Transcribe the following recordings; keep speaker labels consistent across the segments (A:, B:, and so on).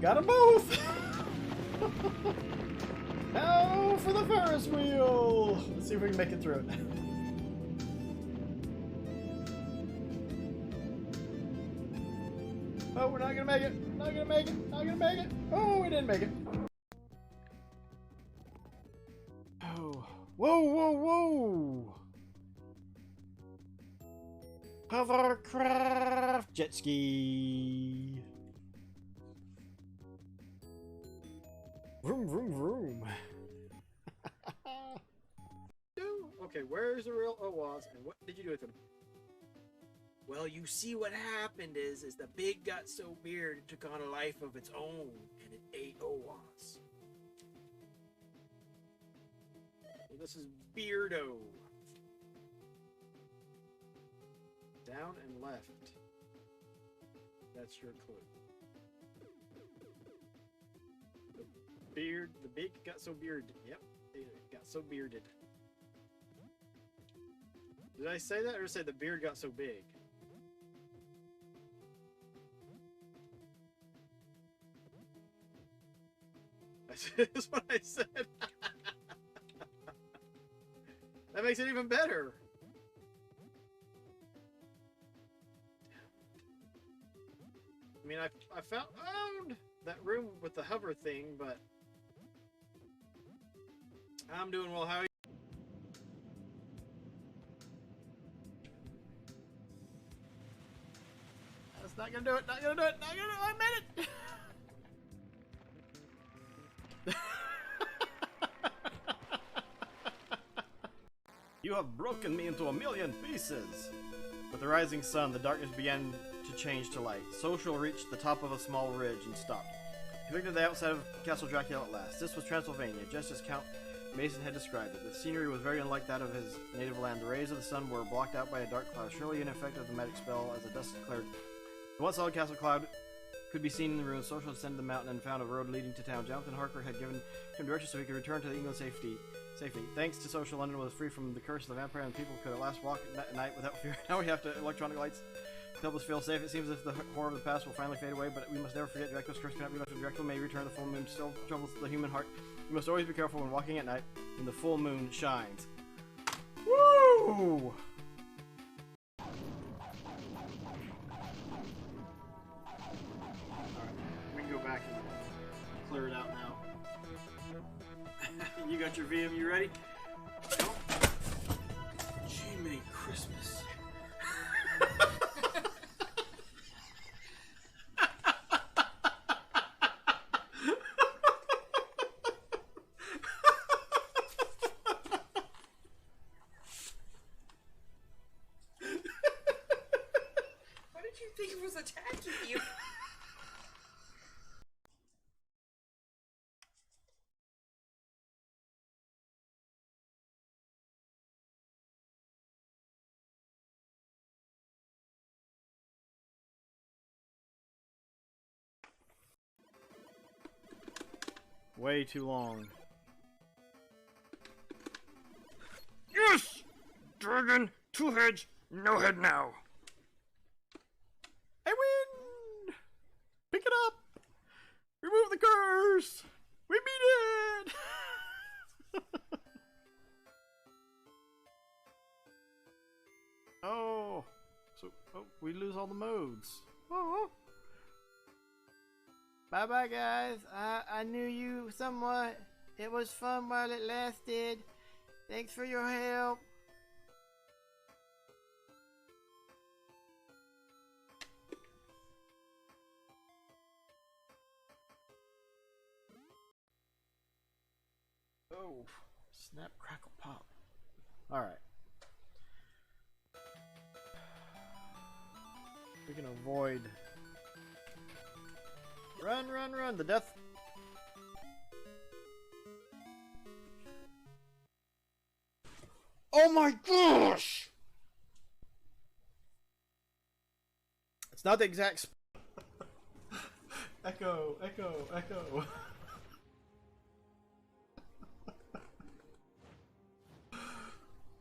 A: Got them both! Now for the Ferris wheel! Let's see if we can make it through it. Oh, we're not gonna make it! Not gonna make it! Not gonna make it! Oh, we didn't make it! Oh. Whoa, whoa, whoa! Hovercraft jet ski! Vroom, vroom, vroom. Okay, where's the real Owas and what did you do with them?
B: Well, you see what happened is the pig got so weird it took on a life of its own and it ate Owas.
A: So this is Beardo. Down and left. That's your clue. The big got so bearded. Yep, it got so bearded. Did I say that or say the beard got so big? That's what I said. That makes it even better. I mean, I found that room with the hover thing, but I'm doing well. How are you? That's not gonna do it. Not gonna do it. Not gonna do it. I made it. You have broken me into a million pieces. With the rising sun, the darkness began to change to light. Social reached the top of a small ridge and stopped. He looked at the outside of Castle Dracula at last. This was Transylvania, just as Count Mason had described it. The scenery was very unlike that of his native land. The rays of the sun were blocked out by a dark cloud, surely an effect of the magic spell as the dust cleared. The once solid castle cloud could be seen in the ruins. Social descended the mountain and found a road leading to town. Jonathan Harker had given him directions so he could return to England safely. Thanks to Social, London was free from the curse of the vampire, and people could at last walk at night without fear. Now we have to electronic lights to help us feel safe. It seems as if the horror of the past will finally fade away, but we must never forget Dracula's curse cannot be left. Dracula may return. The full moon still troubles the human heart. You must always be careful when walking at night when the full moon shines. Woo! Alright, we can go back and clear it out now. You got your VM, you ready? Nope.
B: Jiminy Christmas. Why did you think it was attacking you?
A: Way too long.
C: Yes! Dragon, 2 heads, no head now.
A: I win! Pick it up! Remove the curse! We beat it! Oh, we lose all the modes. Oh. Bye-bye, guys. I knew you somewhat. It was fun while it lasted. Thanks for your help. Oh, snap, crackle, pop. Alright. We can avoid... Run, run, run! The death... Oh my gosh! It's not the exact... Echo, echo, echo.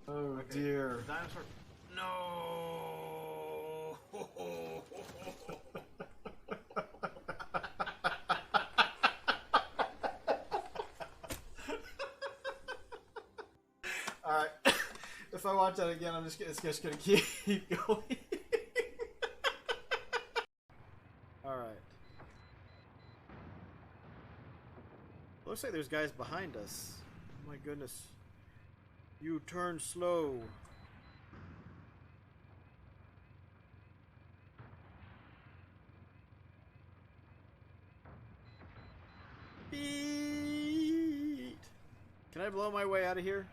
A: Oh okay. Dear.
B: Dinosaur. No.
A: if I watch that again, it's just gonna keep going. Alright. Looks like there's guys behind us. Oh my goodness. You turn slow. Beat. Can I blow my way out of here?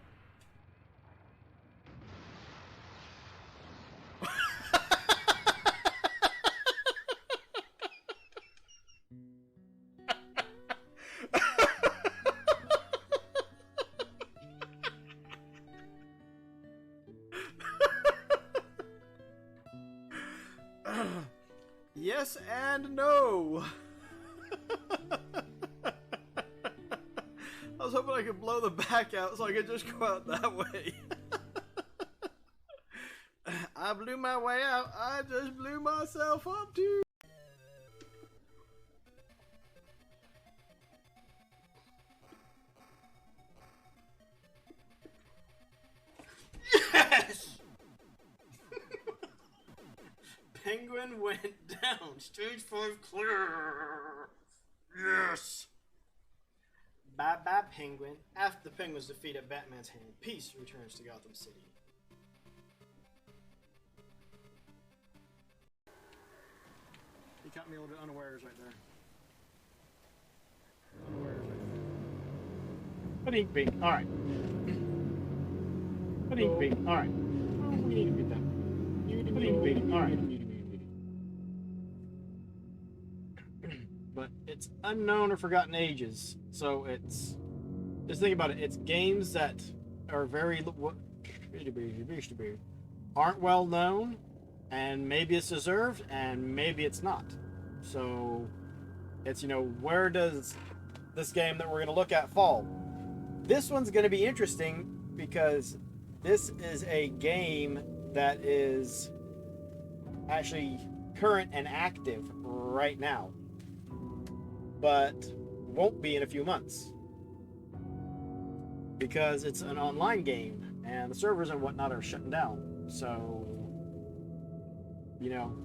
A: Yes and no. I was hoping I could blow the back out so I could just go out that way. I blew my way out. I just blew myself up too. Yes! Penguin went down. Stage 5 clear. Yes! Bye-bye, Penguin. After the Penguin's defeat at Batman's hand, peace returns to Gotham City. He caught me a little bit unawares right there. Unawares right there. Ba-dink, bink. Alright. Ba-dink, bink. Alright. We need to get that. Ba-dink, bink. Alright. But it's unknown or forgotten ages, so it's just think about it. It's games that are aren't well known, and maybe it's deserved, and maybe it's not. So it's, you know, where does this game that we're going to look at fall? This one's going to be interesting because this is a game that is actually current and active right now, but won't be in a few months because it's an online game and the servers and whatnot are shutting down. So, you know,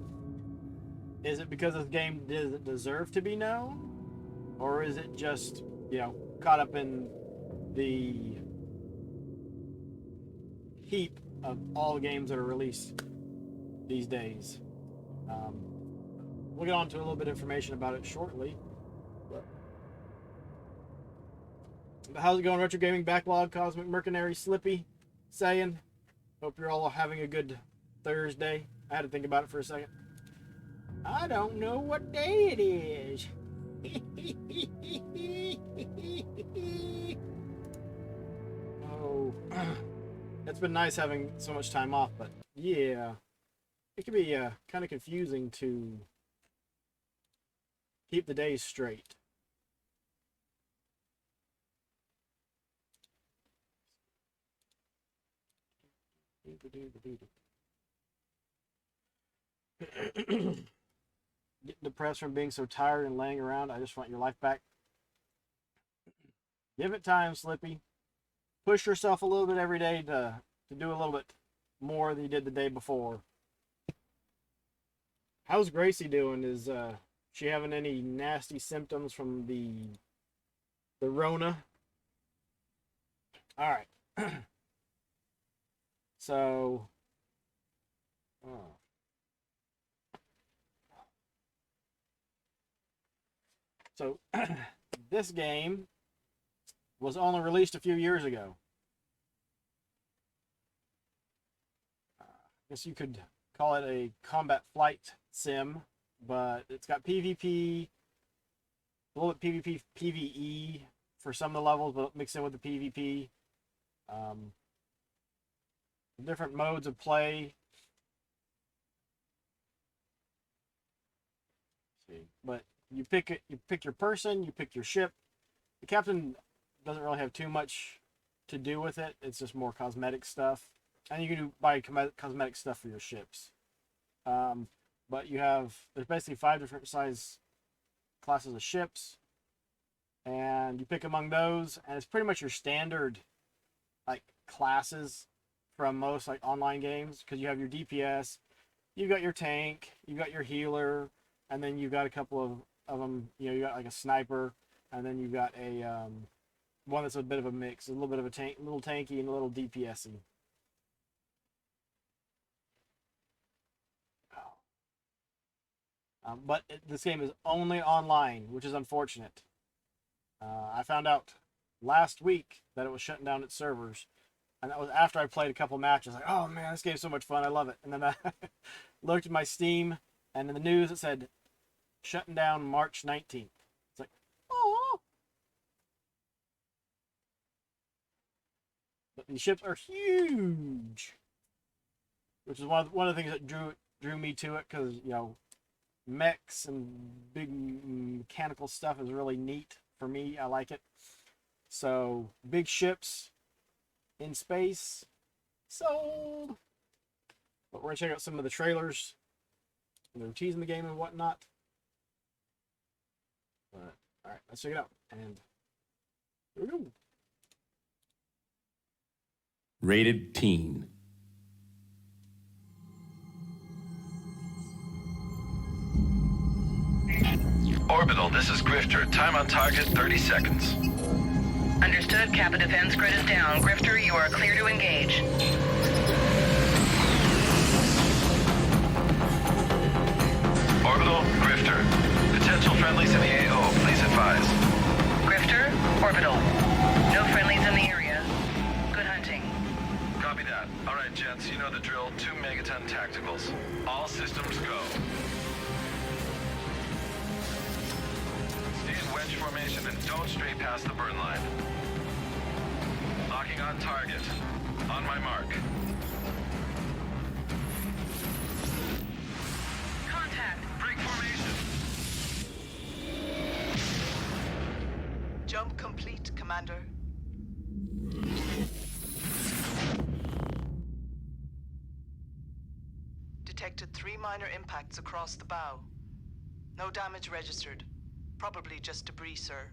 A: is it because this game doesn't deserve to be known, or is it just, you know, caught up in the heap of all games that are released these days? We'll get on to a little bit of information about it shortly. But how's it going, Retro Gaming Backlog, Cosmic Mercenary, Slippy, Saiyan? Hope you're all having a good Thursday. I had to think about it for a second. I don't know what day it is. Oh, it's been nice having so much time off, but yeah, it can be kind of confusing to keep the days straight. Getting depressed from being so tired and laying around. I just want your life back. Give it time, Slippy. Push yourself a little bit every day to do a little bit more than you did the day before. How's Gracie doing? Is she having any nasty symptoms from the Rona? All right. So, this game was only released a few years ago. I guess you could call it a combat flight sim, but it's got PvP, a little bit PvP, PvE for some of the levels, but mixed in with the PvP. Different modes of play. Let's see, but you pick it. You pick your person. You pick your ship. The captain doesn't really have too much to do with it. It's just more cosmetic stuff, and you can buy cosmetic stuff for your ships. But there's basically 5 different size classes of ships, and you pick among those, and it's pretty much your standard like classes from most like online games, because you have your DPS, you got your tank, you got your healer, and then you got a couple of them. You know, you got like a sniper, and then you got a one that's a bit of a mix, a little bit of a tank, a little tanky and a little DPSy. But this game is only online, which is unfortunate. I found out last week that it was shutting down its servers, and that was after I played a couple matches. Like, oh man, this game's so much fun, I love it. And then I looked at my Steam, and in the news it said shutting down March 19th. It's like, oh. But these ships are huge, which is one of the things that drew me to it, because you know, mechs and big mechanical stuff is really neat for me. I like it. So big ships in space, sold. But we're gonna check out some of the trailers. They're teasing the game and whatnot. But all right, let's check it out. And here we go.
D: Rated teen.
E: Orbital, this is Grifter. Time on target, 30 seconds.
F: Understood. Kappa defense grid is down. Grifter, you are clear to engage.
E: Orbital, Grifter. Potential friendlies in the AO, please advise.
F: Grifter, Orbital. No friendlies in the area. Good hunting.
E: Copy that. Alright, gents, you know the drill. 2 megaton tacticals. All systems go. Stay in wedge formation and don't stray past the burn line. Locking on target. On my mark.
F: Contact.
E: Break formation.
G: Jump complete, Commander. Detected 3 minor impacts across the bow. No damage registered. Probably just debris, sir.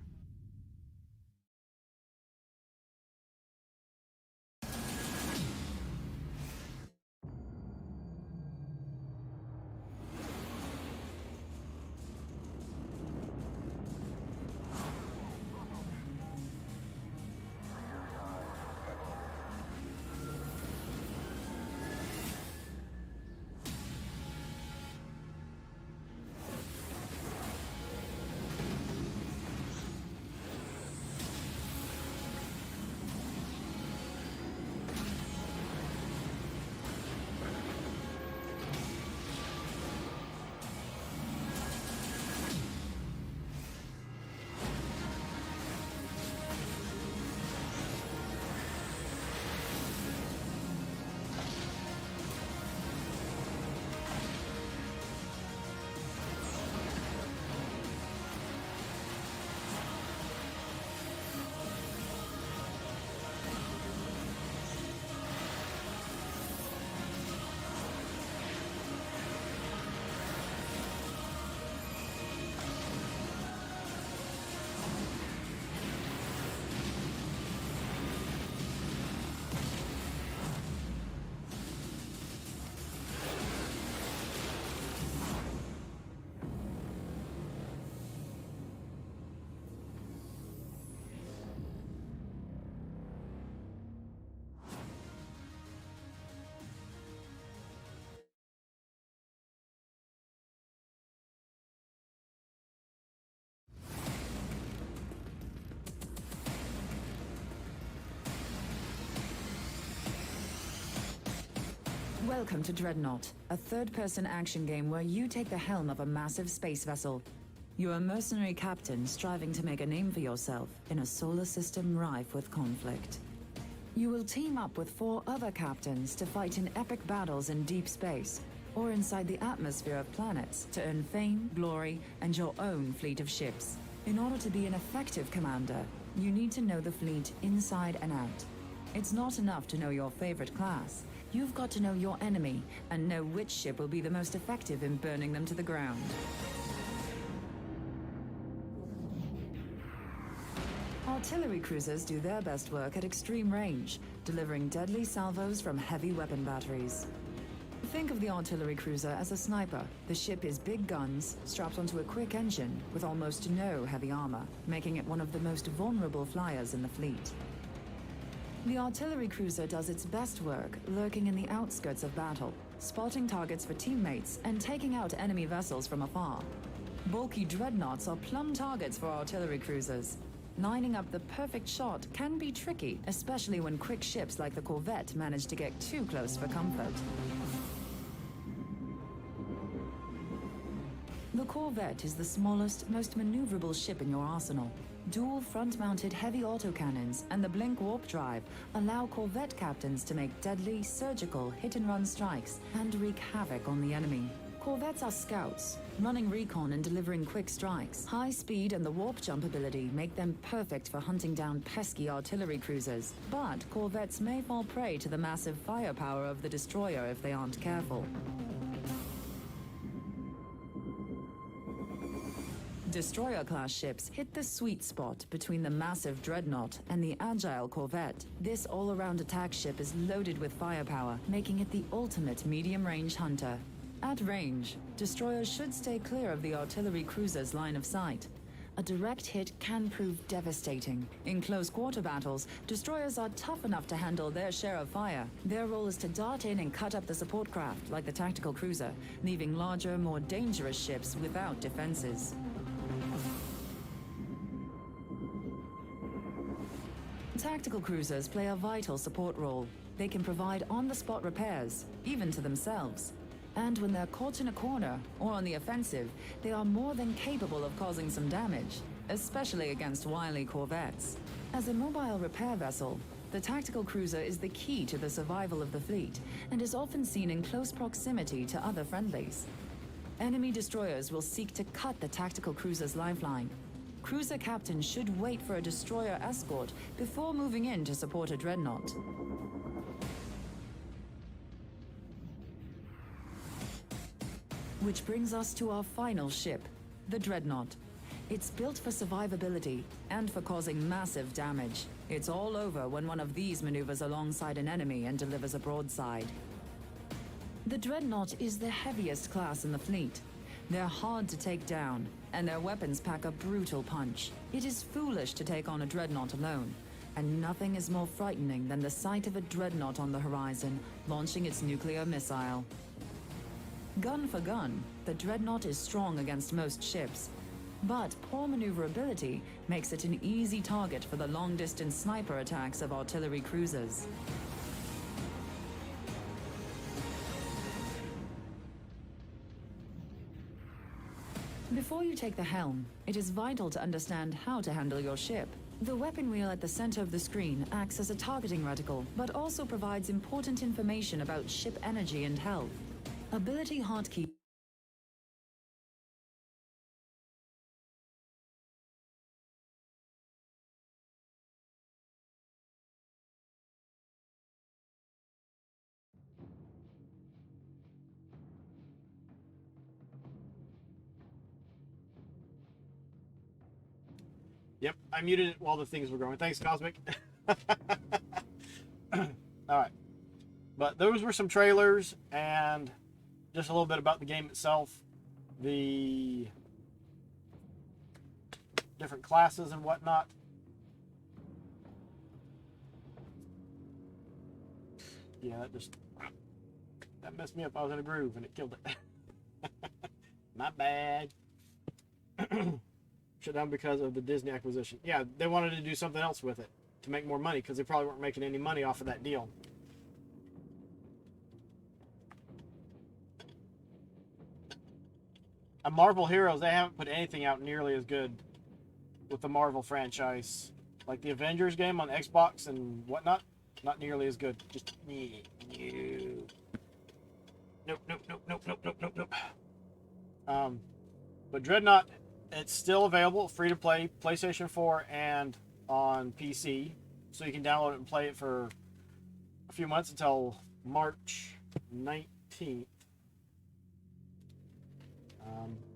H: Welcome to Dreadnought, a third-person action game where you take the helm of a massive space vessel. You're a mercenary captain striving to make a name for yourself in a solar system rife with conflict. You will team up with 4 other captains to fight in epic battles in deep space, or inside the atmosphere of planets to earn fame, glory, and your own fleet of ships. In order to be an effective commander, you need to know the fleet inside and out. It's not enough to know your favorite class. You've got to know your enemy and know which ship will be the most effective in burning them to the ground. Artillery cruisers do their best work at extreme range, delivering deadly salvos from heavy weapon batteries. Think of the artillery cruiser as a sniper. The ship is big guns, strapped onto a quick engine, with almost no heavy armor, making it one of the most vulnerable flyers in the fleet. The artillery cruiser does its best work lurking in the outskirts of battle, spotting targets for teammates and taking out enemy vessels from afar. Bulky dreadnoughts are plumb targets for artillery cruisers. Lining up the perfect shot can be tricky, especially when quick ships like the Corvette manage to get too close for comfort. The Corvette is the smallest, most maneuverable ship in your arsenal. Dual front-mounted heavy autocannons and the Blink warp drive allow Corvette captains to make deadly, surgical, hit-and-run strikes and wreak havoc on the enemy. Corvettes are scouts, running recon and delivering quick strikes. High speed and the warp jump ability make them perfect for hunting down pesky artillery cruisers. But Corvettes may fall prey to the massive firepower of the destroyer if they aren't careful. Destroyer-class ships hit the sweet spot between the massive dreadnought and the agile Corvette. This all-around attack ship is loaded with firepower, making it the ultimate medium-range hunter. At range, destroyers should stay clear of the artillery cruiser's line of sight. A direct hit can prove devastating. In close-quarter battles, destroyers are tough enough to handle their share of fire. Their role is to dart in and cut up the support craft, like the tactical cruiser, leaving larger, more dangerous ships without defenses. Tactical cruisers play a vital support role. They can provide on-the-spot repairs, even to themselves. And when they're caught in a corner or on the offensive, they are more than capable of causing some damage, especially against wily corvettes. As a mobile repair vessel, the tactical cruiser is the key to the survival of the fleet and is often seen in close proximity to other friendlies. Enemy destroyers will seek to cut the tactical cruiser's lifeline. Cruiser captains should wait for a destroyer escort before moving in to support a dreadnought. Which brings us to our final ship, the Dreadnought. It's built for survivability and for causing massive damage. It's all over when one of these maneuvers alongside an enemy and delivers a broadside. The Dreadnought is the heaviest class in the fleet. They're hard to take down, and their weapons pack a brutal punch. It is foolish to take on a Dreadnought alone, and nothing is more frightening than the sight of a Dreadnought on the horizon, launching its nuclear missile. Gun for gun, the Dreadnought is strong against most ships, but poor maneuverability makes it an easy target for the long-distance sniper attacks of artillery cruisers. Before you take the helm, it is vital to understand how to handle your ship. The weapon wheel at the center of the screen acts as a targeting reticle, but also provides important information about ship energy and health. Ability hotkey.
A: Yep, I muted it while the things were going. Thanks, Cosmic. Alright. But those were some trailers and just a little bit about the game itself. The different classes and whatnot. Yeah, that messed me up. I was in a groove and it killed it. My bad. Shut down because of the Disney acquisition. Yeah, they wanted to do something else with it to make more money because they probably weren't making any money off of that deal. And Marvel Heroes, they haven't put anything out nearly as good with the Marvel franchise. Like the Avengers game on Xbox and whatnot, not nearly as good. Just nope, nope, nope, nope, nope, nope, nope, nope. But Dreadnought, it's still available, free to play, PlayStation 4 and on PC. So you can download it and play it for a few months until March 19th.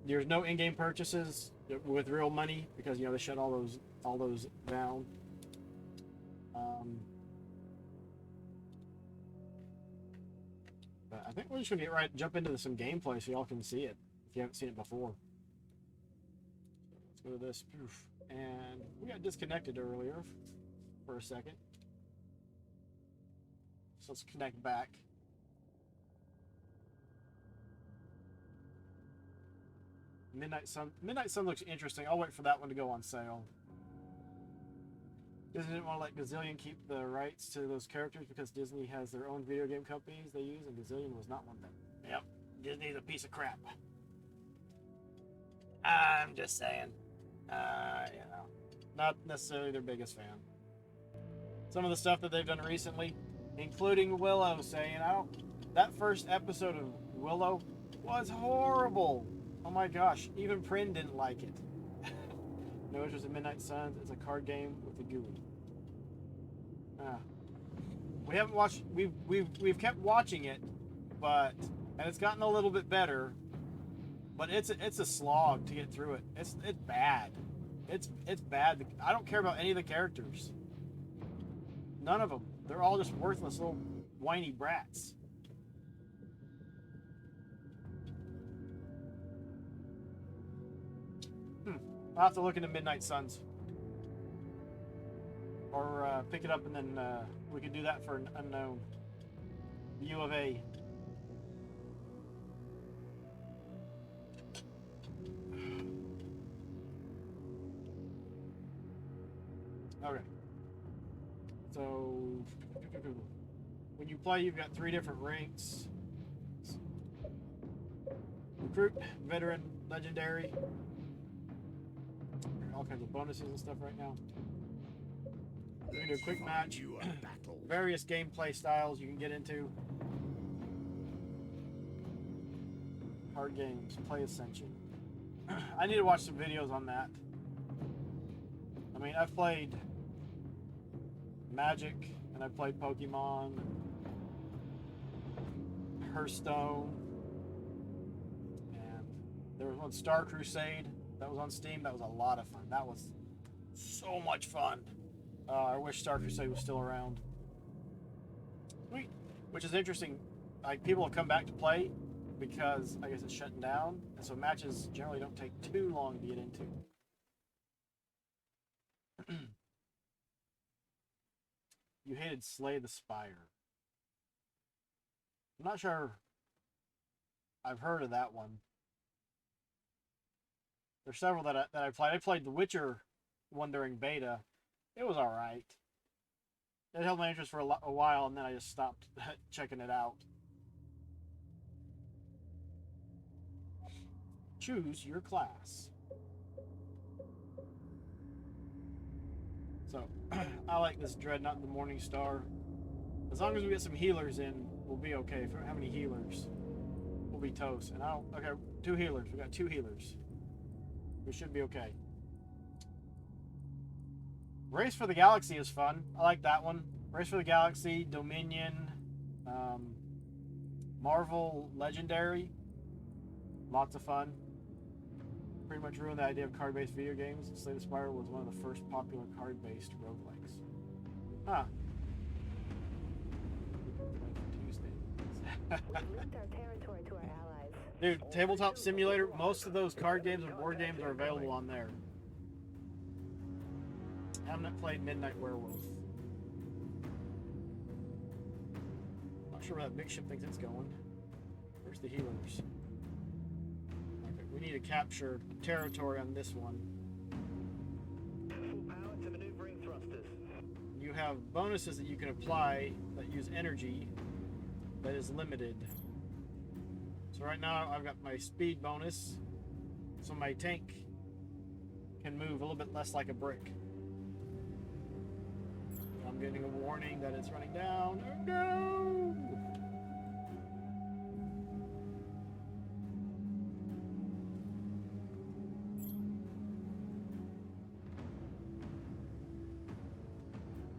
A: There's no in-game purchases with real money because, you know, they shut all those down. But I think we're just gonna jump into some gameplay so y'all can see it if you haven't seen it before. Let's go to this. Poof. And we got disconnected earlier for a second. So let's connect back. Midnight Sun. Midnight Sun looks interesting. I'll wait for that one to go on sale. Disney didn't want to let Gazillion keep the rights to those characters because Disney has their own video game companies they use, and Gazillion was not one of them. Yep, Disney's a piece of crap. I'm just saying. You know, not necessarily their biggest fan. Some of the stuff that they've done recently, including Willow, saying, that first episode of Willow was horrible. Oh my gosh, even Prin didn't like it. No interest in Midnight Suns. It's a card game with a GUI. We haven't watched. We've kept watching it, and it's gotten a little bit better. But it's a slog to get through it. It's bad. It's bad. I don't care about any of the characters. None of them. They're all just worthless little whiny brats. I'll have to look into Midnight Suns. Or pick it up and then we could do that for an unknown. U of A. Okay. So, when you play, you've got 3 different ranks. Recruit, Veteran, Legendary. All kinds of bonuses and stuff right now. We're going to do a quick match. Various gameplay styles you can get into. Hard games, play Ascension. I need to watch some videos on that. I mean, I've played Magic, and I've played Pokemon, Hearthstone, and there was one, Star Crusade, that was on Steam. That was a lot of fun. That was so much fun. I wish Star Crusade was still around. Sweet. Which is interesting. Like, people have come back to play because I guess it's shutting down, and so matches generally don't take too long to get into. You hated Slay the Spire. I'm not sure I've heard of that one. There's several that I played. I played The Witcher one during beta. It was alright. It held my interest for a while, and then I just stopped checking it out. Choose your class. So, I like this Dreadnought and the Morning Star. As long as we get some healers in, we'll be okay. If we don't have any healers, we'll be toast. And okay, 2 healers. We got 2 healers. We should be okay. Race for the Galaxy is fun. I like that one. Race for the Galaxy, Dominion, Marvel Legendary. Lots of fun. Pretty much ruined the idea of card-based video games. Slay the Spire was one of the first popular card-based roguelikes. Huh. Dude, Tabletop Simulator, most of those card games and board games are available on there. I haven't played Midnight Werewolf. Not sure where that big ship thinks it's going. Where's the healers? Okay, we need to capture territory on this one. You have bonuses that you can apply that use energy that is limited. So right now I've got my speed bonus, so my tank can move a little bit less like a brick. I'm getting a warning that it's running down. Oh no!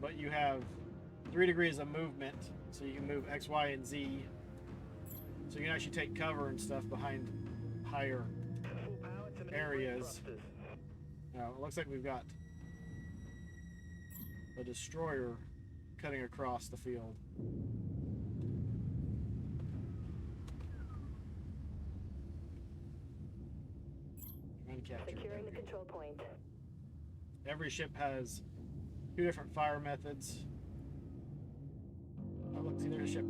A: But you have 3 degrees of movement, so you can move X, Y, and Z. So you can actually take cover and stuff behind higher areas. Now, it looks like we've got a destroyer cutting across the field.
I: Securing the control point.
A: Every ship has 2 different fire methods. Oh, look, see, there's a ship.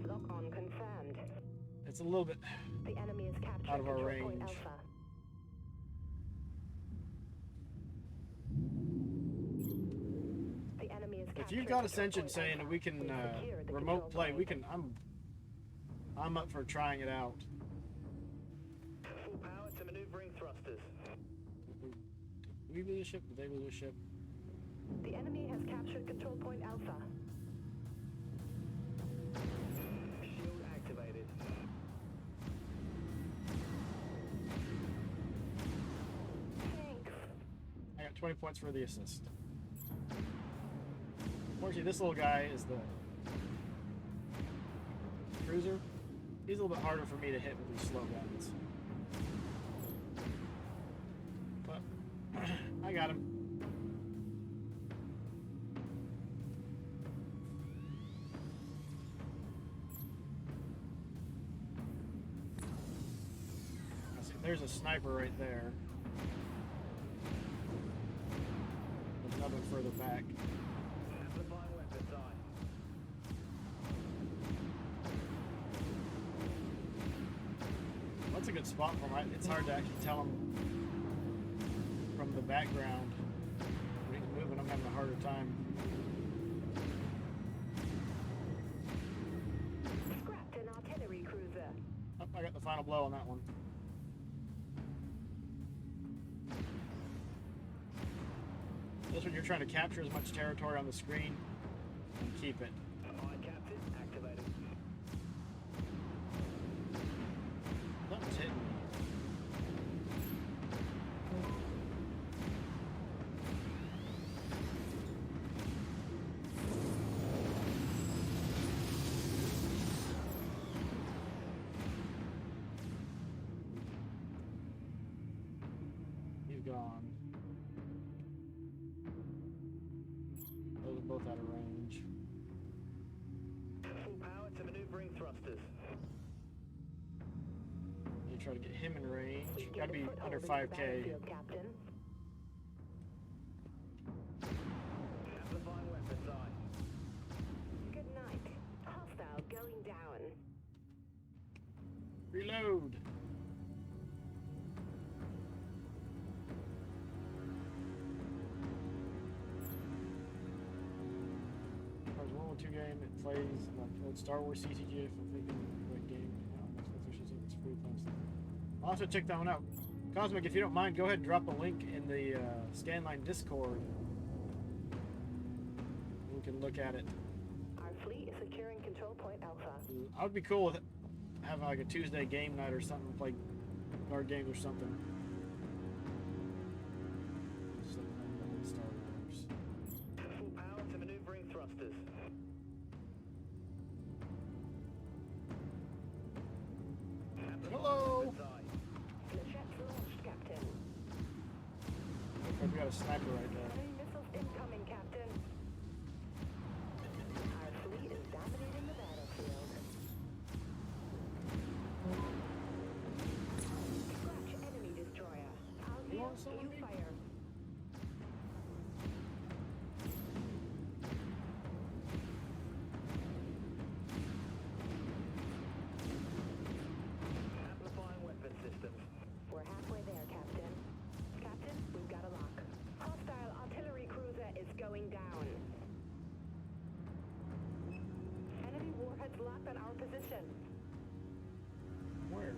I: Lock on confirmed.
A: It's a little bit
I: The enemy is capturing
A: out of our
I: control point
A: range.
I: Alpha. The enemy is
A: If
I: capturing
A: you've got
I: control
A: Ascension
I: point
A: saying
I: Alpha.
A: we can
I: We've secured the
A: remote
I: control
A: play,
I: point.
A: we can. I'm up for trying it out.
B: Full power to maneuvering thrusters.
A: Did we lose a ship? Did they lose a ship?
I: The enemy has captured control point Alpha.
B: Shield activated.
I: Thanks.
A: I got 20 points for the assist. Unfortunately, this little guy is the cruiser. He's a little bit harder for me to hit with these slow guns. But I got him. I see, there's a sniper right there. There's another one further back.
B: Amplifying weapons on.
A: That's a good spot for him. It's hard to actually tell him from the background. When he's moving, I'm having a harder time.
I: Scrapped an artillery cruiser.
A: Oh, I got the final blow on that one. This one, you're trying to capture as much territory on the screen and keep it.
B: Aye, Captain. Activated.
A: Something's hitting me. He's gone. Those are both out of range.
B: Full power to maneuvering thrusters.
A: You try to get him in range.
I: We've
A: Gotta be
I: gained a foothold
A: under
I: into the
A: 5k.
I: battlefield, Captain.
B: Amplifying weapons on.
I: Good night. Hostile going down.
A: Reload. There's World War II game. It plays like old Star Wars CCG. If I'm thinking great game. It's pretty fun stuff. I'll also check that one out. Cosmic, if you don't mind, go ahead and drop a link in the Scanline Discord. We can look at it.
I: Our fleet is securing control point Alpha.
A: I would be cool with having like a Tuesday game night or something, play card games or something. Star Wars.
B: Full power to maneuvering thrusters.
A: Hello.
I: Flechettes launched, Captain.
A: We got a sniper right there.
I: Enemy missiles incoming, Captain. Our fleet is dominating the battlefield. Scratch enemy destroyer. I'll
A: You
I: heal,
A: want someone
I: you
A: to be-
I: fire.
B: Amplifying weapon systems.
I: We're halfway there, Captain. Captain, we've got a lock. Hostile artillery cruiser is going down. Enemy warheads locked on our position.
A: Where?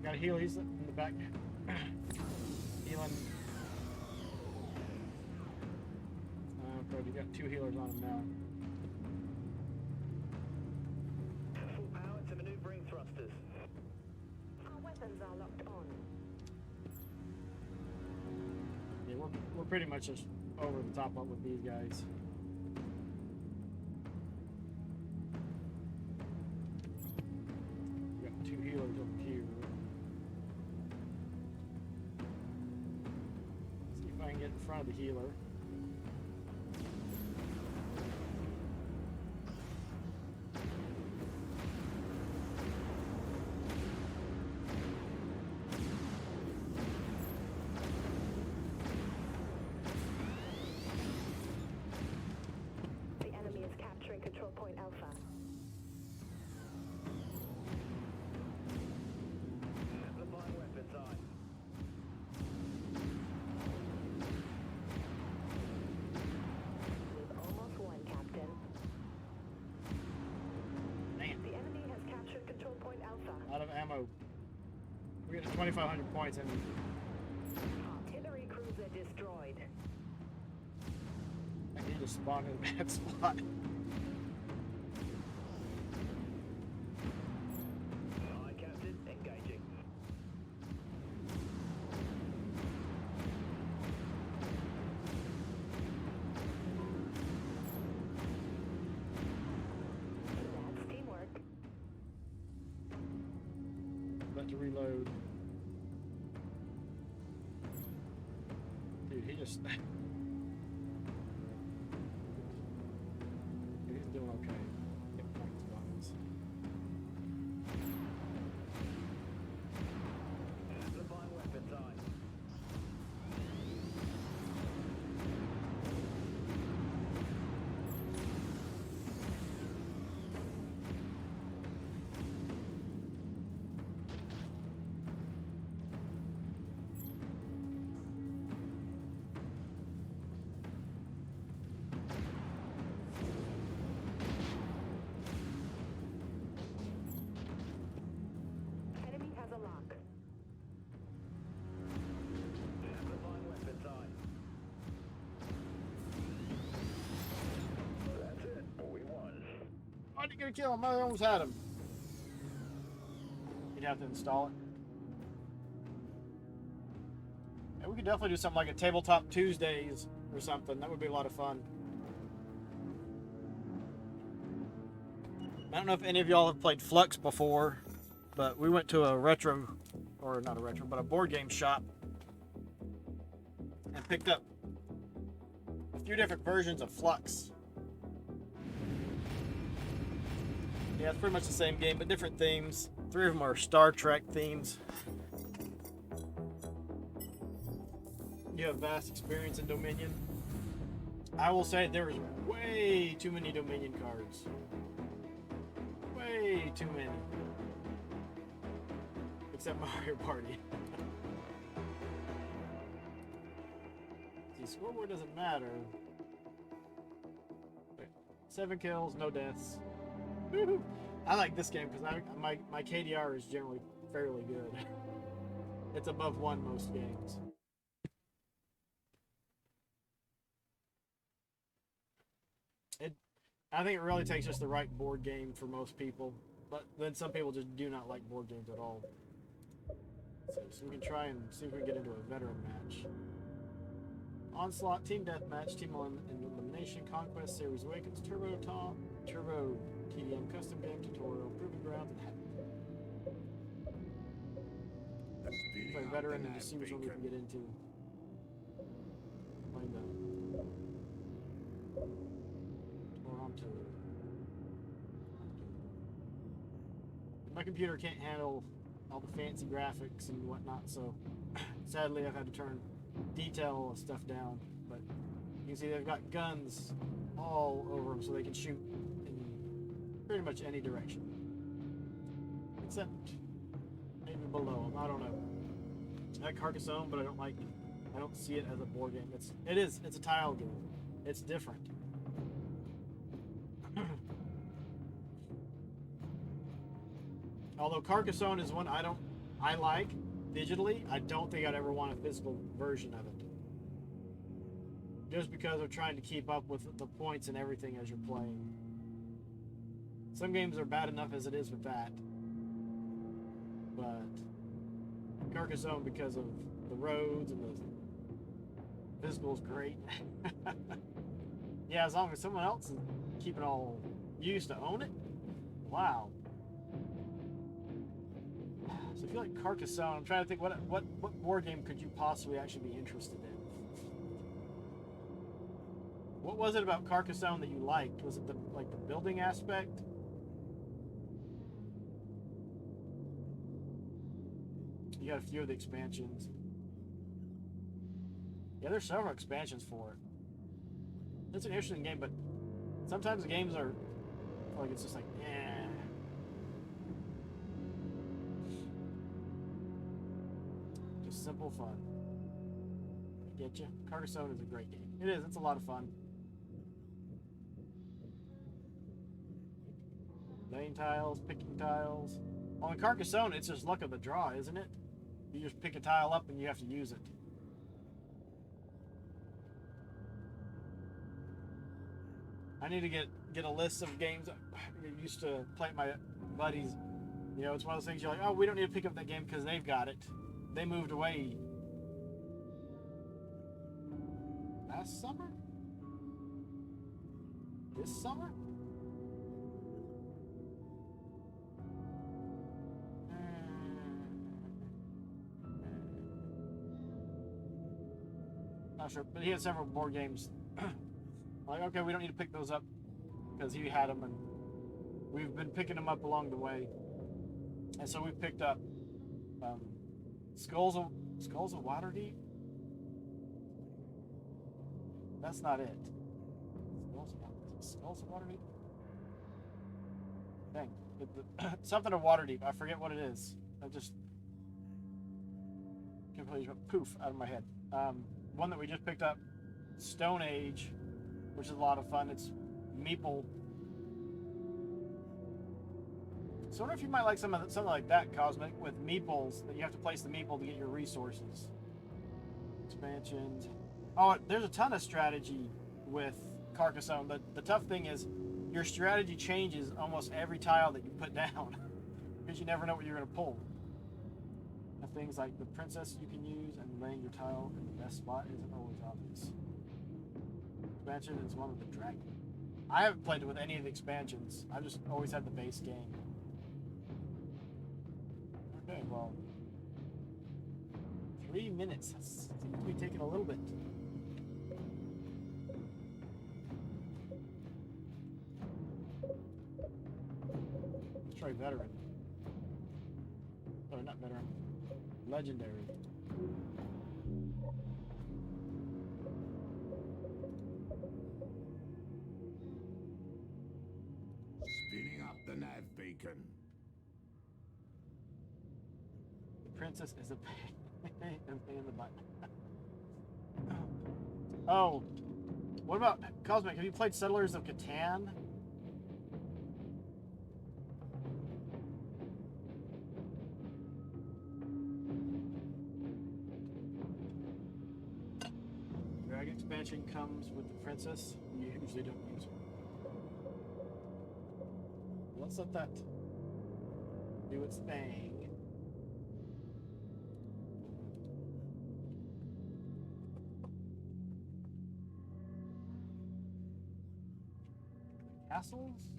A: Gotta heal. He's in the back. Healing. Good. You got 2 healers on him now.
B: Full power to maneuvering thrusters.
I: Our weapons are locked on.
A: Yeah, we're pretty much just over the top up with these guys. We got 2 healers
J: front of the healer.
I: The enemy is capturing control point Alpha.
B: Amplifying weapons on.
I: We've almost won, Captain.
J: Man,
I: The enemy has captured control point Alpha.
J: out of ammo. We're getting 2,500 points and
I: Artillery cruiser destroyed.
J: I need to spawn in a bad spot.
B: Aye, Captain. Engaging.
I: That's teamwork.
J: About to reload. Dude, he just... He's doing okay. Get points, guys.
B: Amplifying weapons on.
I: Enemy has a lock.
B: Amplifying weapons on. That's it. We won.
J: Why did you gonna kill him? I almost had him. You'd have to install it. Yeah, we could definitely do something like a Tabletop Tuesdays or something. That would be a lot of fun. I don't know if any of y'all have played Flux before, but we went to a retro, or not a retro, but a board game shop and picked up a few different versions of Flux. Yeah, it's pretty much the same game, but different themes. 3 of them are Star Trek themes. You have vast experience in Dominion. I will say there was way too many Dominion cards. Way too many. Except Mario Party. See, scoreboard doesn't matter. Wait, 7 kills, no deaths. Woo-hoo. I like this game because my KDR is generally fairly good. It's above 1 most games. I think it really takes just the right board game for most people, but then some people just do not like board games at all. So we can try and see if we can get into a veteran match. Onslaught, Team Deathmatch, Team Elimination, Conquest, Series Awakens, Turbo TDM, Custom Game Tutorial, Proving Grounds, and Play veteran and just see which one we can get into. Playing Toronto. My computer can't handle all the fancy graphics and whatnot, so sadly I've had to turn detail of stuff down. But you can see they've got guns all over them, so they can shoot in pretty much any direction, except maybe below them. I don't know. I like Carcassonne, but I don't see it as a board game. It's a tile game. It's different. Although Carcassonne is one I like digitally, I don't think I'd ever want a physical version of it. Just because of trying to keep up with the points and everything as you're playing. Some games are bad enough as it is with that. But Carcassonne, because of the roads and the physical, is great. Yeah, as long as someone else is keeping all used to own it. Wow. So if you like Carcassonne, I'm trying to think what board game could you possibly actually be interested in? What was it about Carcassonne that you liked? Was it the building aspect? You got a few of the expansions. Yeah, there's several expansions for it. It's an interesting game, but sometimes the games are like it's just like, eh. Just simple fun. I get you. Carcassonne is a great game. It is. It's a lot of fun. Laying tiles, picking tiles. Well, in Carcassonne, it's just luck of the draw, isn't it? You just pick a tile up and you have to use it. I need to get a list of games I used to play with my buddies. You know, it's one of those things you're like, oh, we don't need to pick up that game because they've got it. They moved away last summer? This summer? Not sure, but he had several board games. Like, okay, we don't need to pick those up because he had them, and we've been picking them up along the way. And so we picked up Skulls of Waterdeep. That's not it. Skulls of Waterdeep. Dang, something of Waterdeep. I forget what it is. I just completely poof out of my head. One that we just picked up, Stone Age, which is a lot of fun. It's Meeple. So I wonder if you might like something like that, Cosmic, with meeples, that you have to place the meeple to get your resources. Expansions. Oh, there's a ton of strategy with Carcassonne. The tough thing is your strategy changes almost every tile that you put down because you never know what you're going to pull. And things like the princess you can use and laying your tile in the best spot isn't always obvious. Expansion is one with the dragon. I haven't played it with any of the expansions. I've just always had the base game. Okay, well, 3 minutes. That seems to be taking a little bit. Let's try veteran. Sorry, not veteran. Legendary.
K: Spinning up the nav beacon.
J: The princess is a pain in the butt. Oh, what about Cosmic? Have you played Settlers of Catan? Dragon expansion comes with the princess. You usually don't use her. Let's let that do its thing. Castles?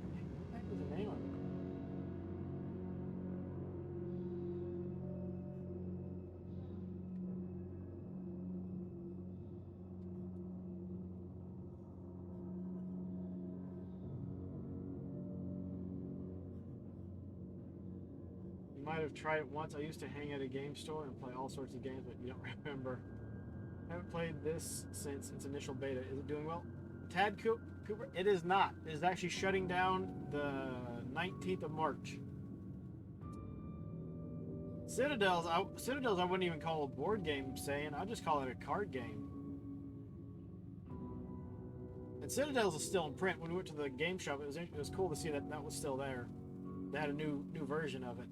J: What the heck is the name of it? You might have tried it once. I used to hang at a game store and play all sorts of games, but you don't remember. I haven't played this since its initial beta. Is it doing well? Tad Cooper? It is not. It is actually shutting down the 19th of March. Citadels I wouldn't even call a board game, saying. I'd just call it a card game. And Citadels is still in print. When we went to the game shop, it was cool to see that was still there. They had a new version of it.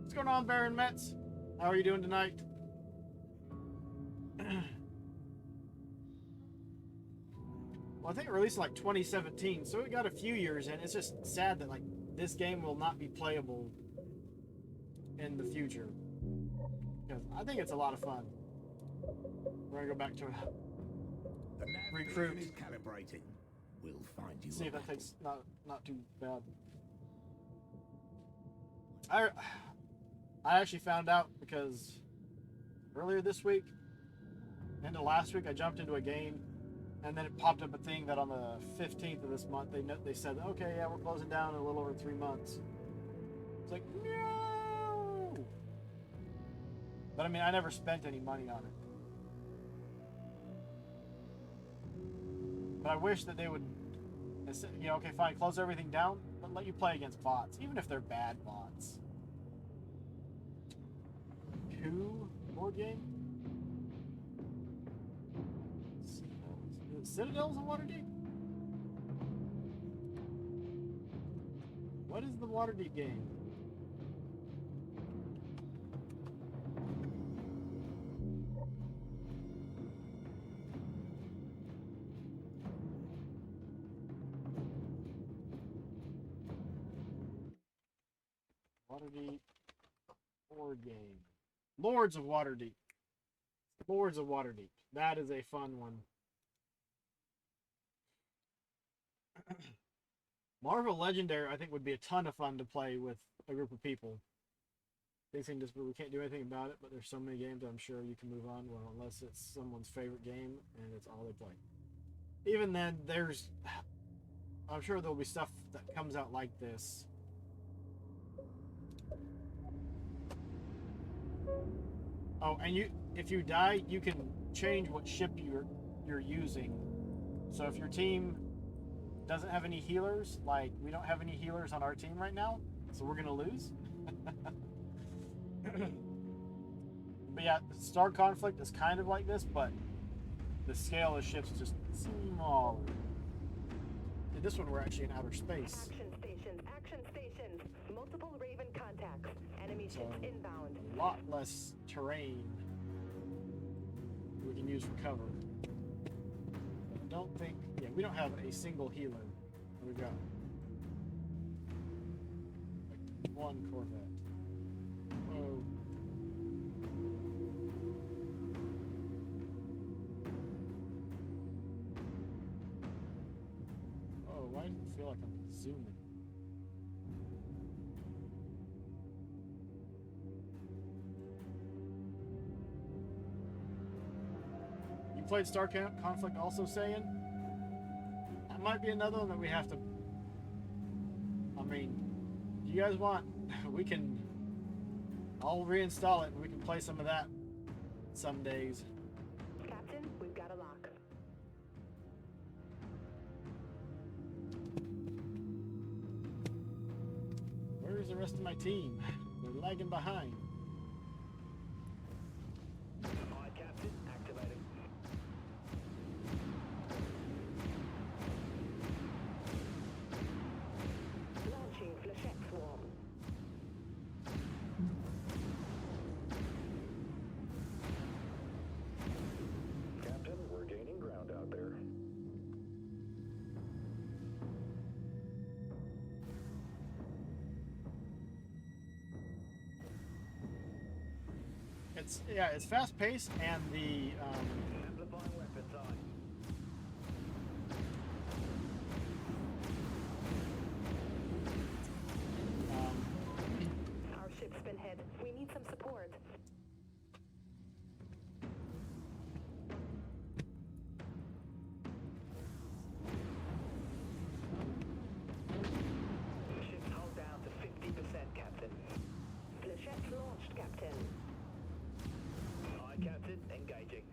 J: What's going on, Baron Metz? How are you doing tonight? Well, I think it released in like 2017, so it got a few years in. It's just sad that like this game will not be playable in the future. Because I think it's a lot of fun. We're gonna go back to recruit.
K: Is calibrating. We'll find you.
J: See if that takes not too bad. I actually found out because earlier this week, end of last week, I jumped into a game, and then it popped up a thing that on the 15th of this month, they said, okay, yeah, we're closing down in a little over 3 months. It's like, no! But I mean, I never spent any money on it. But I wish that they would, you know, okay, fine, close everything down, but let you play against bots, even if they're bad bots. Board game? Citadel's in Waterdeep? What is the Waterdeep game? Waterdeep board game. Lords of Waterdeep. Lords of Waterdeep. That is a fun one. Marvel Legendary, I think, would be a ton of fun to play with a group of people. They seem just, we can't do anything about it, but there's so many games I'm sure you can move on, well, unless it's someone's favorite game and it's all they play. Even then, I'm sure there'll be stuff that comes out like this. Oh, and if you die, you can change what ship you're using. So if your team doesn't have any healers, like we don't have any healers on our team right now, so we're gonna lose. But yeah, Star Conflict is kind of like this, but the scale of ships is just smaller. In this one, we're actually in outer space.
I: Action stations. Multiple Raven contacts. Enemy ships inbound.
J: A lot less terrain we can use for cover. But I don't think, yeah, we don't have a single healer. We've got like one Corvette. Whoa. Oh, why does it feel like I'm zooming? You played Star Conflict also, saying? That might be another one that we have to... I mean, if you guys want, we can... I'll reinstall it and we can play some of that some days.
I: Captain, we've got a lock.
J: Where's the rest of my team? They're lagging behind.
L: Allied Captain, activating.
I: Launching Flechette Swarm.
L: Captain, we're gaining ground out there.
J: It's fast paced and the
L: Amplifying weapons on.
I: Our ship's been hit. We need some support.
L: Ship's hull down to 50%, Captain.
I: Flechette launched, Captain.
L: Allied Captain, engaging.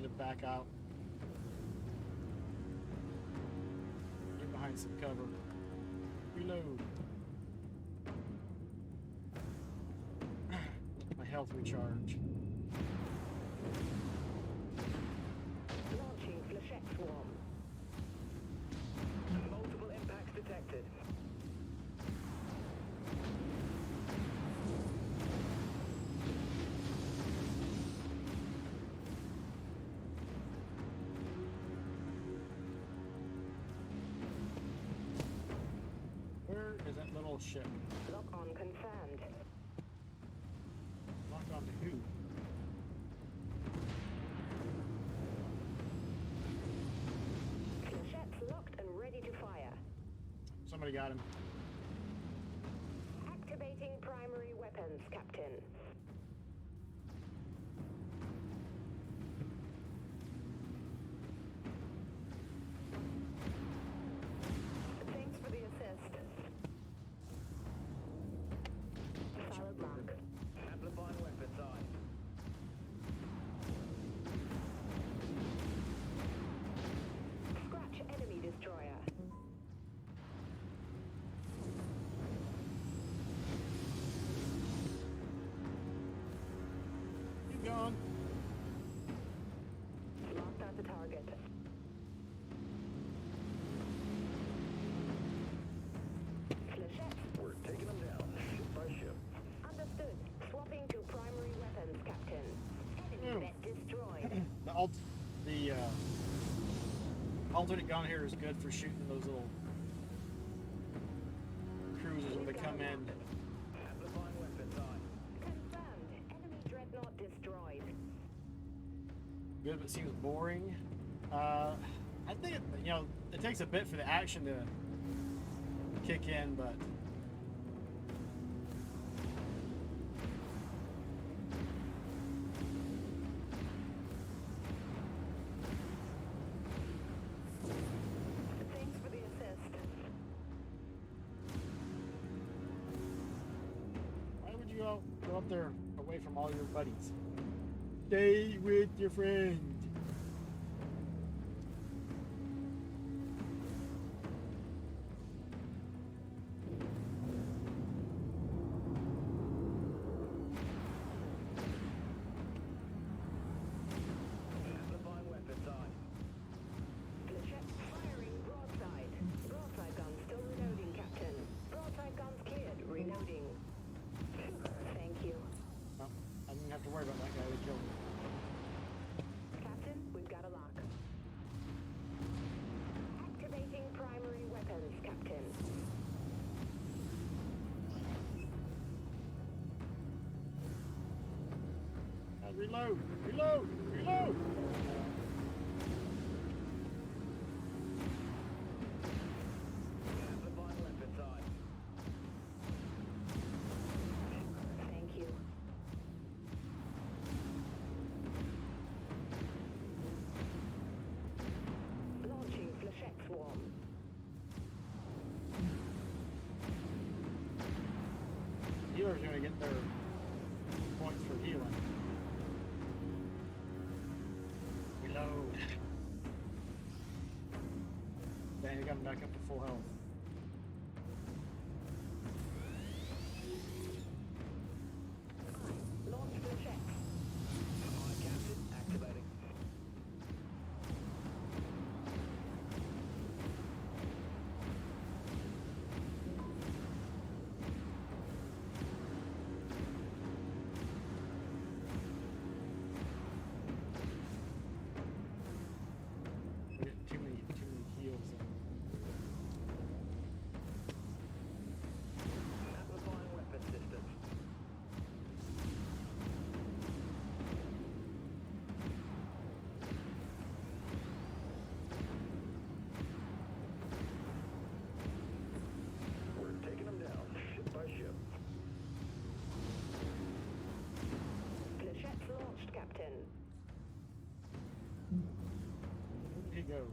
J: need to back out. Get behind some cover. Reload. My health recharge.
I: Launching Flechette Swarm.
L: Multiple impacts detected.
J: Where is that little ship?
I: Lock on confirmed.
J: Lock on to who?
I: Flechette's locked and ready to fire.
J: Somebody got him.
I: Activating Captain. Thanks for the assist. Solid lock.
L: Amplifying weapons on.
I: Scratch enemy destroyer.
J: Keep going.
I: Locked at the target. Flechette.
L: We're taking them down, ship by ship.
I: Understood. Swapping to primary weapons, Captain. Enemy vet destroyed.
J: The alternate gun here is good for shooting those little cruisers when they come in.
L: Amplifying weapons on.
I: Confirmed. Enemy dreadnought destroyed.
J: Good, but seems boring. I think it takes a bit for the action to kick in, but
I: Thanks for the assist.
J: why would you go up there away from all your buddies? Stay with your friend.
L: Amplifying weapons on.
I: Flechette firing broadside. Broadside gun still reloading, Captain. Broadside guns cleared. Reloading. Thank you.
J: Well, I didn't have to worry about that guy that killed me.
I: Captain, we've got a lock. Activating primary weapons, Captain.
J: Reload! Reload! Reload!
L: Amplifying weapons on.
I: Thank you. Launching Flechette swarm.
J: Healer's gonna get their points for healing. Reload. Dang, they got him back up to full health.
I: Launch Flechette.
L: Aye, Captain. Activating.
J: We're getting too many heals.
L: Amplifying weapon systems. We're taking them down, ship by ship.
I: Flechette launched, Captain.
J: Here you go.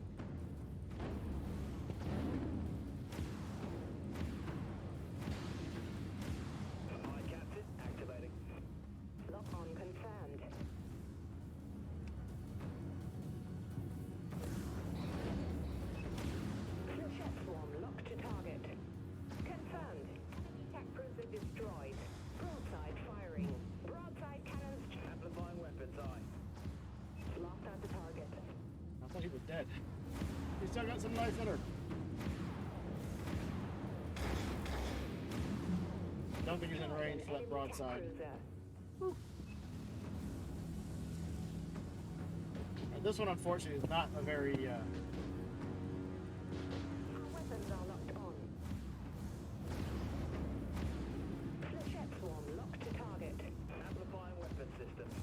L: Aye, Captain. Activating.
I: Lock on confirmed. Flechette swarm locked to target. Confirmed. Attack cruiser destroyed. Broadside firing. Broadside cannons
L: Amplifying weapons on.
I: locked at the target.
J: I thought he was dead. He's still got some life in her. Don't think he's in range for that broadside.
I: Cruiser.
J: This one, unfortunately, is not a very
I: Our weapons are locked on. Flechette swarm locked to target.
L: Amplifying weapon systems.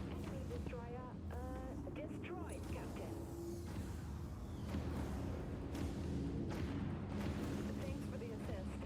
I: Enemy destroyer, destroyed, Captain. Thanks for the assist.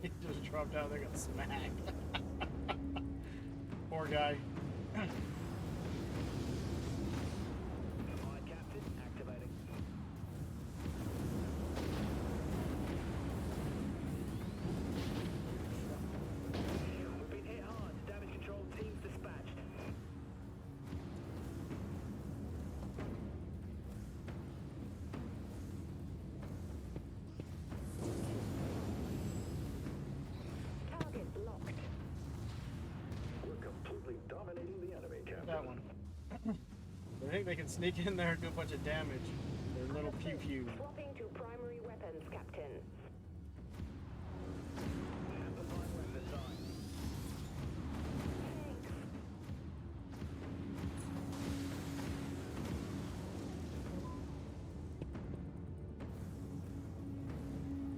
J: He just dropped out there, got smacked. Poor guy.
L: My captain activating. We've been hit hard. Damage control teams dispatched.
I: Target locked.
L: We're completely dominating the enemy, Captain.
J: That one. I think they can sneak in there and do a bunch of damage. Their little pew pew.
I: Swapping to primary weapons, Captain.
L: Amplifying weapon design.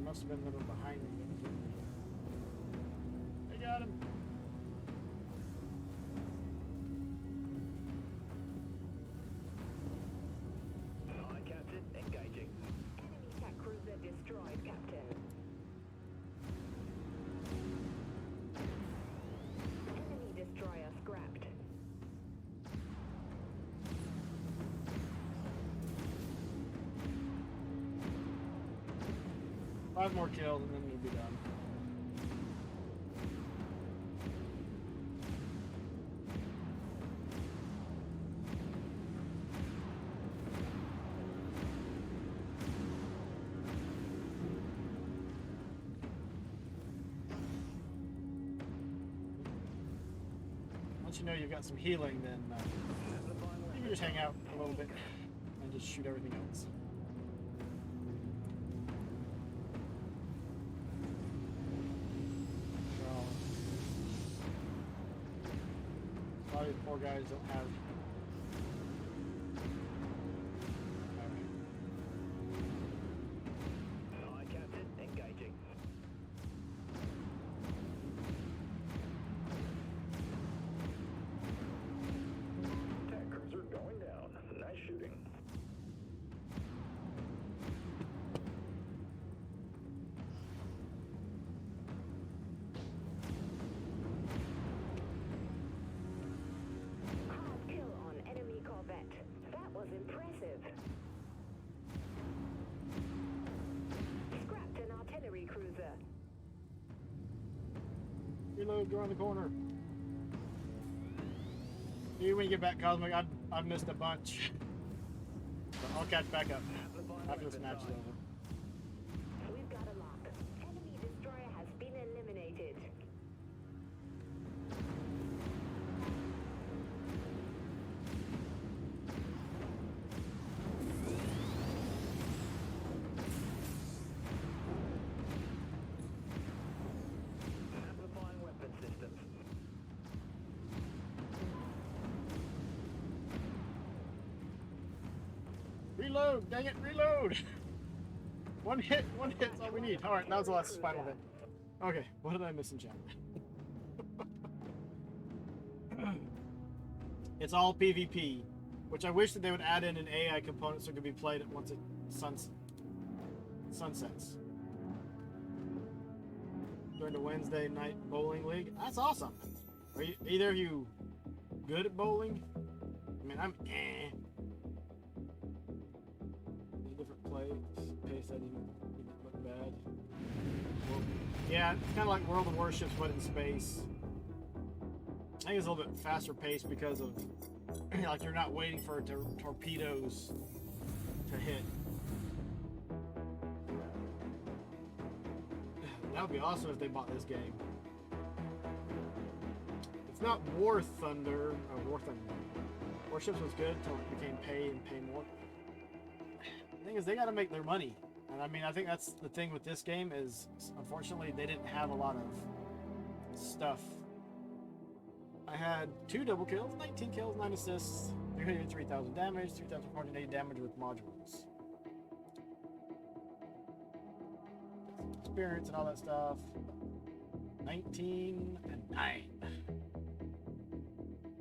J: Must have been a little behind me. They got him.
L: My captain engaging.
I: Enemy attack cruiser destroyed, Captain. Enemy destroyer scrapped.
J: Five more kills and then we'll be done. Once you know you've got some healing, then you can just hang out a little bit and just shoot everything else. A lot of these poor guys don't have.
L: My captain engaging. Attack cruiser going down. Nice shooting.
I: Hard kill on enemy corvette. That was impressive. Scrapped an artillery cruiser.
J: Reload, go around the corner. You when you get back, Cosmic, I've missed a bunch. But I'll catch back up after this match is over.
I: We've got a lock. Enemy destroyer has been eliminated.
L: Amplifying weapon systems.
J: Reload! Dang it, reload! One hit's all we need. Alright, that was the last final hit. Okay, what did I miss in chat? It's all PvP, which I wish that they would add in an AI component so it could be played once it sunsets. During the Wednesday night bowling league. That's awesome. Are you, either of you good at bowling? I mean, I'm eh. There's different pace setting didn't look bad. Well, yeah, it's kind of like World of Warships, but in space. I think it's a little bit faster paced because of like you're not waiting for torpedoes to hit. That would be awesome if they bought this game. It's not War Thunder. War Thunder. Warships was good until it became pay more. The thing is, they got to make their money, and I mean, I think that's the thing with this game is, unfortunately, they didn't have a lot of stuff. I had 2 double kills, 19 kills, 9 assists, 303,000 damage, 3,480 damage with modules. Experience and all that stuff. 19 and 9.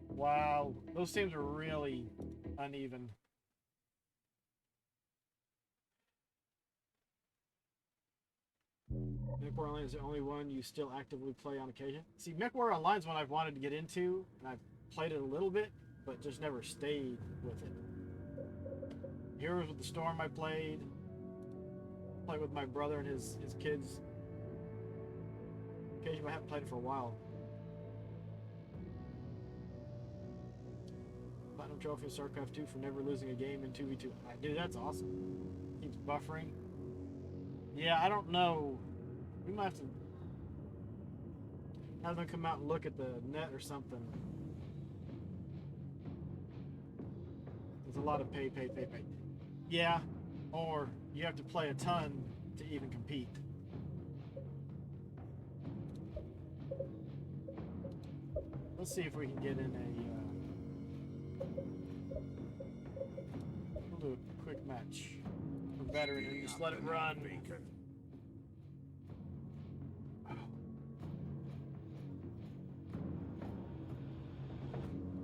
J: Wow, those teams are really uneven. MechWarrior Online is the only one you still actively play on occasion. See, MechWarrior Online is one I've wanted to get into, and I've played it a little bit, but just never stayed with it. Heroes with the Storm I played with my brother and his kids. Occasionally, I haven't played it for a while. Platinum Trophy of StarCraft 2 for never losing a game in 2v2. Dude, that's awesome. Keeps buffering. Yeah, I don't know. We might have to have them come out and look at the net or something. There's a lot of pay. Yeah, or you have to play a ton to even compete. Let's see if we can get in we'll do a quick match for veteran and just let it run.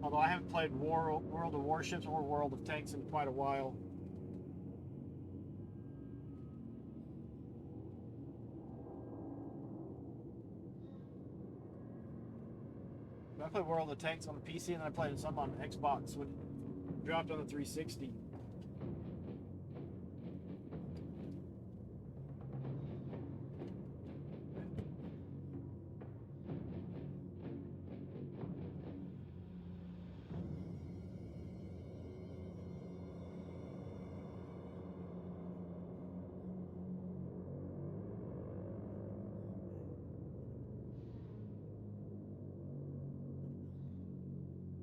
J: Although I haven't played World of Warships or World of Tanks in quite a while. I played World of Tanks on the PC, and then I played some on Xbox when it dropped on the 360.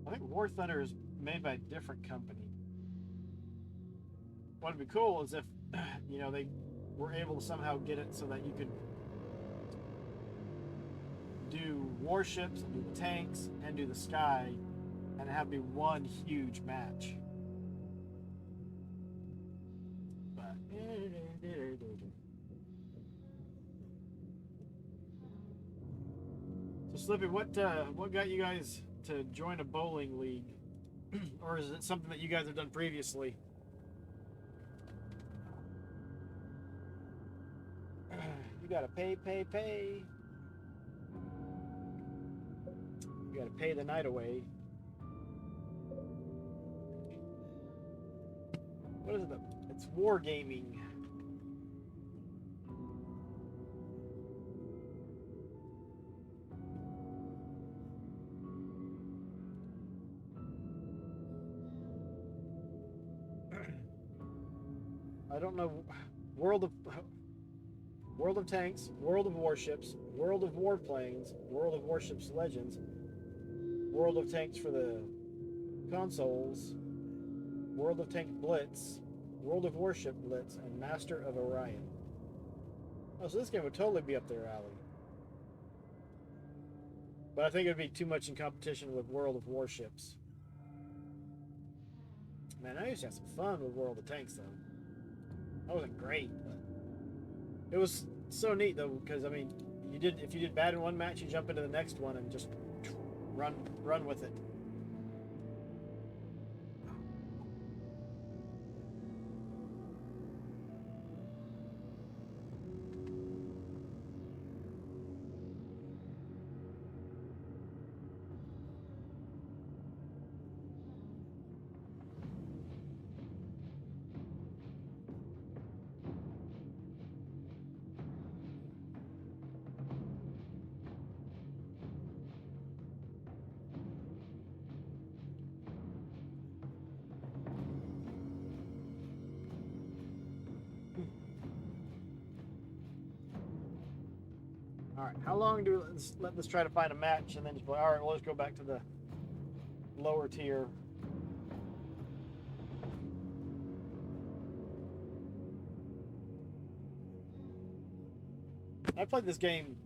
J: I think War Thunder is made by a different company. What would be cool is if, you know, they were able to somehow get it so that you could do warships, and do the tanks, and do the sky, and have it be one huge match. But so Slippy, what got you guys to join a bowling league? Or is it something that you guys have done previously? You gotta pay. You gotta pay the night away. What is it? It's wargaming. I don't know. World of Tanks, World of Warships, World of Warplanes, World of Warships Legends, World of Tanks for the consoles, World of Tank Blitz, World of Warship Blitz, and Master of Orion. Oh, so this game would totally be up their alley. But I think it would be too much in competition with World of Warships. Man, I used to have some fun with World of Tanks, though. That wasn't great, but it was so neat, though, because, I mean, if you did bad in one match, you jump into the next one and just run with it. Alright, how long do we let this try to find a match and then just go, alright, well, let's go back to the lower tier. I played this game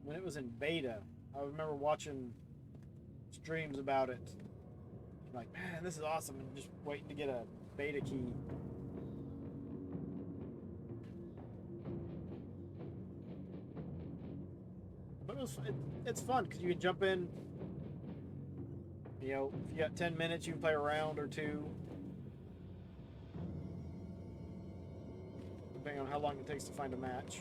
J: when it was in beta. I remember watching streams about it. Like, man, this is awesome, and just waiting to get a beta key. But it's fun because you can jump in. You know, if you got 10 minutes, you can play a round or two. Depending on how long it takes to find a match.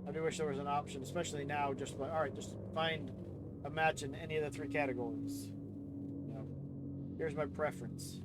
J: I do wish there was an option, especially now, just like, alright, just find a match in any of the 3 categories. You know, here's my preference.